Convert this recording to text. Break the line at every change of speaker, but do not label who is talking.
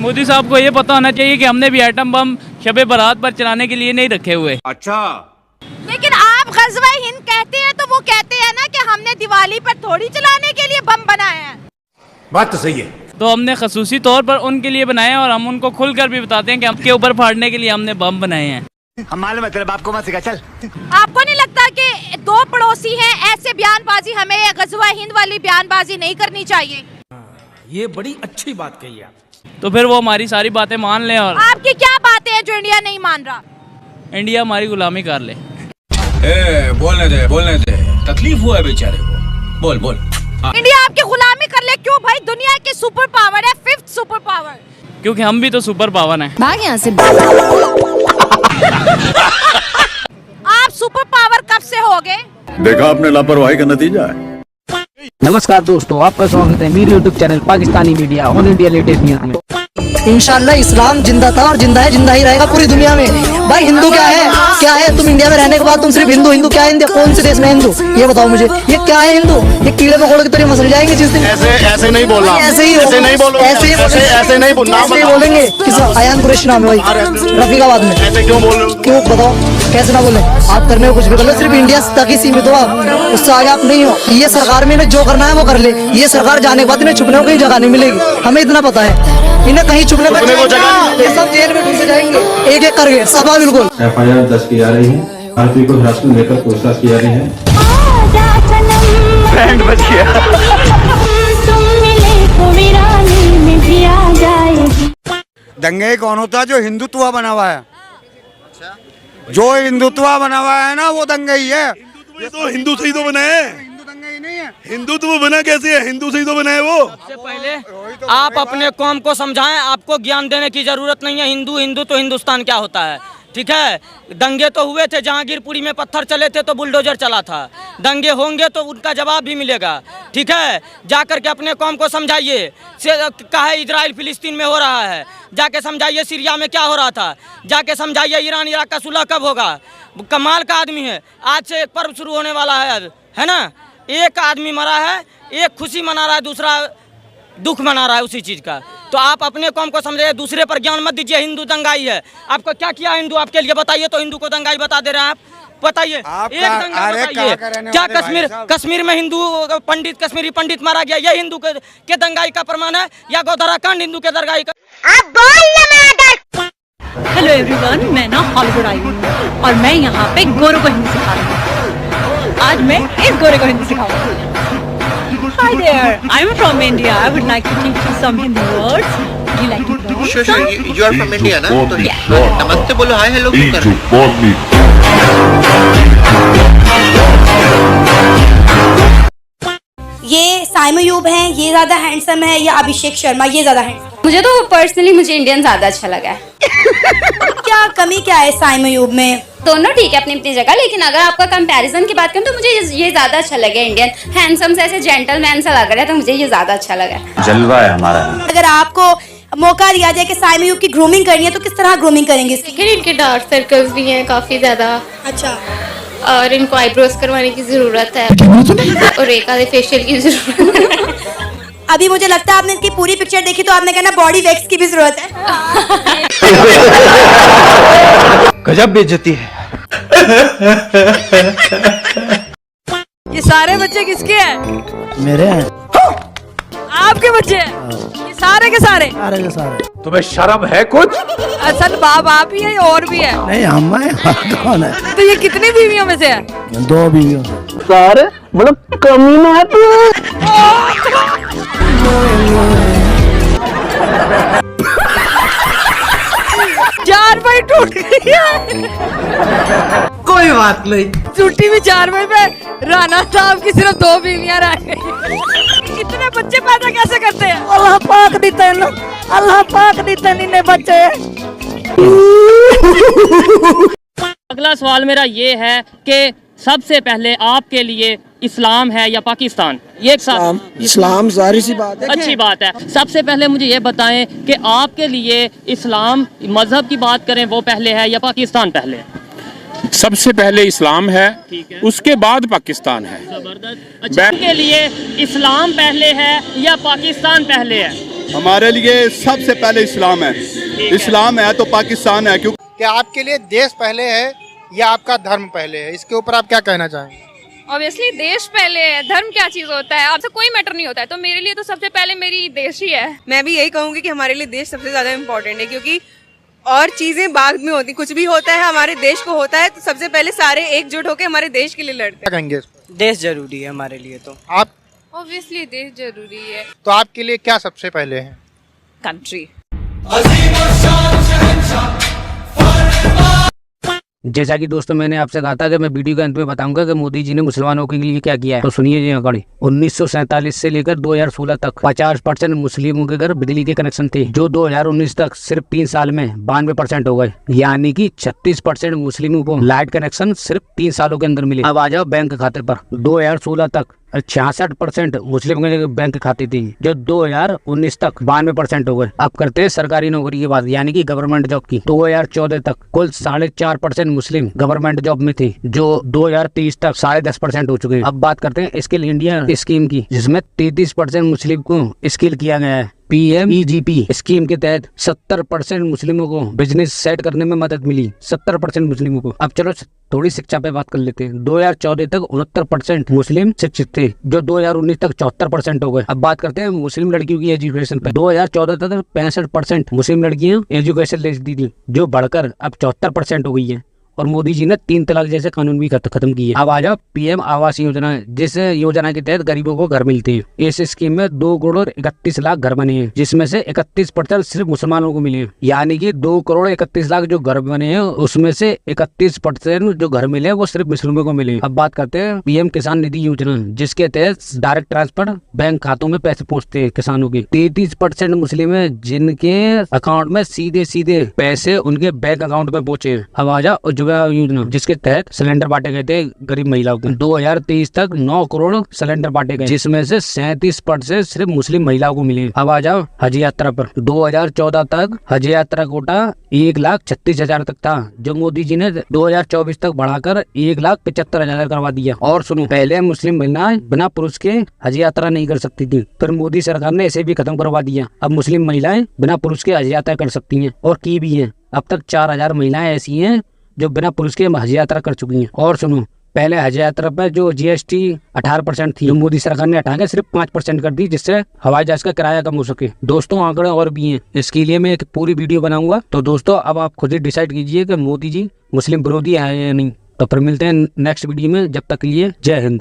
मोदी साहब को ये पता होना चाहिए कि हमने भी एटम बम शबे बारात पर चलाने के लिए नहीं रखे हुए।
अच्छा,
लेकिन आप ग़ज़वा हिंद कहते हैं तो वो कहते हैं ना कि हमने दिवाली पर थोड़ी चलाने के लिए बम बनाए हैं।
बात तो सही है।
तो हमने खसूसी तौर पर उनके लिए बनाए हैं और हम उनको खुलकर भी बताते हैं कि आपके ऊपर फाड़ने के लिए हमने बम बनाए हैं।
हम मालूम है तेरे बाप को मत सिखा, चल।
आपको नहीं लगता कि दो पड़ोसी हैं, ऐसे बयानबाजी, हमें ग़ज़वा हिंद वाली बयानबाजी नहीं करनी चाहिए?
ये बड़ी अच्छी बात कही आप।
तो फिर वो हमारी सारी बातें मान लें और
आपकी क्या बातें हैं जो इंडिया नहीं मान रहा?
इंडिया हमारी गुलामी कर ले।
बोलने दे, तकलीफ हुआ है बेचारे को, बोल बोल।
इंडिया आपकी गुलामी कर ले क्यों भाई? दुनिया की सुपर पावर है, 5th सुपर पावर।
क्योंकि हम भी तो सुपर पावर हैं।
भाग यहाँ से। आप सुपर पावर कब से हो गए?
देखा आपने लापरवाही का नतीजा है।
नमस्कार दोस्तों, आपका स्वागत है मेरे YouTube channel Pakistani media all India latest news में।
इंशाल्लाह इस्लाम जिंदा था और जिंदा ही रहेगा पूरी दुनिया में। भाई हिंदू क्या है तुम इंडिया में रहने के बाद तुम सिर्फ हिंदू क्या है? इंडिया कौन से देश में हिंदू? ये बताओ मुझे, ये क्या है हिंदू? ये कीड़े मकोड़े की तरह मसल जाएंगे जिस दिन।
ऐसे नहीं बोलना,
ऐसे नहीं बोलेंगे। किस आयान कुरैशी नाम है भाई, रफीकाबाद में।
ऐसे क्यों बोल रहे हो?
क्यों बताओ, कैसे ना बोले? आप करने को कुछ भी कर लो, सिर्फ इंडिया तक ही सीमित हो आप, उससे आगे आप नहीं हो। ये सरकार में इन्हें जो करना है वो कर ले। ये सरकार जाने के बाद इन्हें छुपने को कहीं जगह नहीं मिलेगी, हमें इतना पता है। इन्हें कहीं छुपने को जगह, ये सब जेल में ढूंढते जाएंगे एक एक करके, सब बिल्कुल।
FIR दर्ज की जा रही है, आरोपी को हिरासत में लेकर पूछताछ की जा रही है।
बैंड बज गया।
दंगे कौन होता है? जो हिंदुत्व बना हुआ है। जो हिंदुत्व बना हुआ है ना, वो दंगे ही है।
तो हिंदू से ही तो बना है,
हिंदू दंगे ही नहीं है।
हिंदू तो बना कैसे है? हिंदू से ही तो बना है वो।
सबसे पहले आप अपने कौम को समझाएं, आपको ज्ञान देने की जरूरत नहीं है। हिंदू तो हिंदुस्तान क्या होता है, ठीक है? दंगे तो हुए थे, जहांगीरपुरी में पत्थर चले थे तो बुलडोजर चला था। दंगे होंगे तो उनका जवाब भी मिलेगा, ठीक है? जाकर के अपने कौम को समझाइए। कहा इजराइल फिलिस्तीन में हो रहा है, जाके समझाइए सीरिया में क्या हो रहा था, जाके समझाइए ईरान इराक का सुलह कब होगा। कमाल का आदमी है। आज से एक पर्व शुरू होने वाला है ना? एक आदमी मरा है, एक खुशी मना रहा है, दूसरा दुख मना रहा है उसी चीज का। तो आप अपने कौम को समझिए, दूसरे पर ज्ञान मत दीजिए। हिंदू दंगाई है, आपको क्या किया हिंदू आपके लिए बताइए? तो हिंदू को दंगाई बता दे रहे हैं आप, बताइए। एक दंगा बताइए, क्या कश्मीर में हिंदू पंडित, कश्मीरी पंडित मारा गया, ये हिंदू के दंगाई का प्रमाण है या गौधरा कांड हिंदू के दंगाई का?
हेलो एवरीवन, मैं ना हॉलीवुड आई हूँ और मैं यहाँ पे गोरों को हिंदी सिखा रही हूँ। आज मैं इस गोरे को Hindi सिखाऊंगी। Hi there, I'm from India. I would like to teach you some Hindi words. Do you like to learn?
Sure. You are from India, ना? तो नमस्ते बोलो, हाय हेलो क्यों कर रहे हो?
ये साइमन यूब है, ये ज्यादा हैंडसम है या अभिषेक शर्मा, ये ज्यादा हैंडसम?
मुझे तो पर्सनली मुझे इंडियन ज्यादा अच्छा लगा है।
क्या कमी क्या है साइमन यूब में?
दोनों ठीक है अपनी अपनी जगह, लेकिन अगर आपका कंपैरिजन की बात करें तो मुझे ये ज्यादा अच्छा लगा। इंडियन हैंडसम से ऐसे जेंटलमैन सा लग रहा है तो मुझे ये ज्यादा अच्छा लगा।
जलवा है हमारा।
अगर आपको मौका दिया जाए कि साइमन यूब की ग्रूमिंग करनी है तो किस तरह ग्रूमिंग करेंगे इसकी?
इनके डार्क सर्कल्स भी हैं काफी ज्यादा।
अच्छा।
और इनको आईब्रोज करवाने की जरूरत है और एक आधे फेशियल की जरूरत है।
अभी मुझे लगता है आपने इसकी पूरी पिक्चर देखी तो आपने कहना बॉडी वैक्स की भी जरूरत है।
गजब बेइज्जती है।
ये सारे बच्चे किसके हैं?
मेरे हैं।
आपके बच्चे हैं? ये सारे के सारे?
सारे के सारे।
तुम्हें शर्म है कुछ?
असल बाप आप ही है या और भी है?
नहीं हम हैं, कौन है?
तो ये कितनी बीवियों में से है?
2 बीवियों।
सारे मतलब कमीना है तू।
चार भाई टूट गई है।
कोई बात नहीं,
छुट्टी भी 4 भाई पे राणा साहब की सिर्फ 2 बीवियां रह गई। इतने बच्चे पैदा कैसे करते हैं?
अल्लाह पाक देते हैं ना, अल्लाह पाक देते हैं इन्हें बच्चे।
अगला सवाल मेरा ये है कि सबसे पहले आपके लिए इस्लाम है या पाकिस्तान? ये एक साथ
इस्लाम जाहिर सी बात है।
अच्छी बात है। सबसे पहले मुझे ये बताएं कि आपके लिए इस्लाम मजहब की बात करें वो पहले है या पाकिस्तान पहले?
सबसे पहले इस्लाम है, उसके बाद पाकिस्तान है।
जबरदस्त। अच्छा, के लिए इस्लाम पहले है या पाकिस्तान पहले है?
हमारे लिए सबसे पहले इस्लाम है। इस्लाम है तो पाकिस्तान है। क्योंकि
क्या आपके लिए देश पहले है या आपका धर्म पहले है? इसके ऊपर आप क्या कहना चाहेंगे?
ऑब्वियसली देश पहले है, धर्म क्या चीज होता है, आपसे कोई मैटर नहीं होता है। तो मेरे लिए तो सबसे पहले मेरी देश ही है।
मैं भी यही कहूंगी कि हमारे लिए देश सबसे ज्यादा इम्पोर्टेंट है, क्योंकि और चीजें बाद में होती, कुछ भी होता है हमारे देश को होता है तो सबसे पहले सारे एकजुट होकर हमारे देश के लिए लड़ते हैं।
देश जरूरी है हमारे लिए। तो
आप
ऑब्वियसली देश जरूरी है।
तो आपके लिए क्या सबसे पहले है?
कंट्री।
जैसा कि दोस्तों मैंने आपसे कहा था कि मैं वीडियो के अंत में बताऊंगा कि मोदी जी ने मुसलमानों के लिए क्या किया है, तो सुनिए जी अकड़ी। 1947 से लेकर 2016 तक 50% मुस्लिमों के घर बिजली के कनेक्शन थे, जो 2019 तक सिर्फ 3 साल में 92% हो गए। यानी कि 36% मुस्लिमों को लाइट कनेक्शन सिर्फ 3 सालों के अंदर मिले। अब आ जाओ बैंक खाते पर। 2016 तक 66% मुस्लिम के बैंक खाते थी, जो 2019 तक 92% हो गए। अब करते हैं सरकारी नौकरी की बात, यानी कि गवर्नमेंट जॉब की। 2014 तक कुल 4.5% मुस्लिम गवर्नमेंट जॉब में थे, जो 2023 तक 10.5% हो चुके हैं। अब बात करते हैं स्किल इंडिया स्कीम की, जिसमें 33% मुस्लिम को स्किल किया गया है। PMEGP स्कीम के तहत 70% मुस्लिमों को बिजनेस सेट करने में मदद मिली, 70% मुस्लिमों को। अब चलो थोड़ी शिक्षा पे बात कर लेते हैं। 2014 तक 69% मुस्लिम शिक्षित थे, जो 2019 तक 74% हो गए। अब बात करते हैं मुस्लिम लड़कियों की एजुकेशन पे। 2014 तक 65% मुस्लिम लड़कियां एजुकेशन लेती थी, जो बढ़कर अब 74% हो गई है। और मोदी जी ने 3 तलाक जैसे कानून भी खत्म किए। अब आ जाओ PM आवास योजना, जिस योजना के तहत गरीबों को घर मिलते हैं। इस स्कीम में 2 करोड़ 31 लाख घर बने हैं, जिसमें से 31% सिर्फ मुसलमानों को मिले। यानी कि 2 करोड़ 31 लाख जो घर बने हैं, उसमें से 31% जो घर मिले वो सिर्फ मुस्लिमों को मिले। अब बात करते हैं PM किसान निधि योजना, जिसके तहत डायरेक्ट ट्रांसफर बैंक खातों में पैसे पहुँचते हैं किसानों के। 33% मुस्लिम है जिनके अकाउंट में सीधे पैसे उनके बैंक अकाउंट में पहुँचे। अब आ जाओ योजना, जिसके तहत सिलेंडर बांटे गए थे गरीब महिलाओं को। 2023 तक 9 करोड़ सिलेंडर बांटे गए, जिसमें से 37% सिर्फ मुस्लिम महिलाओं को मिले। अब आ जाओ हज यात्रा पर। 2014 तक हज यात्रा कोटा 1,36,000 तक था, जो मोदी जी ने 2024 तक बढ़ाकर 1,75,000 करवा दिया। और सुनो, पहले मुस्लिम महिलाएं बिना पुरुष के हज यात्रा नहीं कर सकती थी, फिर मोदी सरकार ने इसे भी खत्म करवा दिया। अब मुस्लिम महिलाएं बिना पुरुष के हज यात्रा कर सकती हैं, और की भी है। अब तक 4,000 महिलाएं ऐसी हैं जो बिना पुरुष के हज यात्रा कर चुकी हैं। और सुनो, पहले हज यात्रा पर जो GST 18% थी, जो मोदी सरकार ने हटा के सिर्फ 5% कर दी, जिससे हवाई जहाज का किराया कम हो सके। दोस्तों आंकड़े और भी हैं, इसके लिए मैं एक पूरी वीडियो बनाऊंगा। तो दोस्तों अब आप खुद ही डिसाइड कीजिए कि मोदी जी मुस्लिम विरोधी है या नहीं। तो फिर मिलते हैं नेक्स्ट वीडियो में, जब तक के लिए जय हिंद।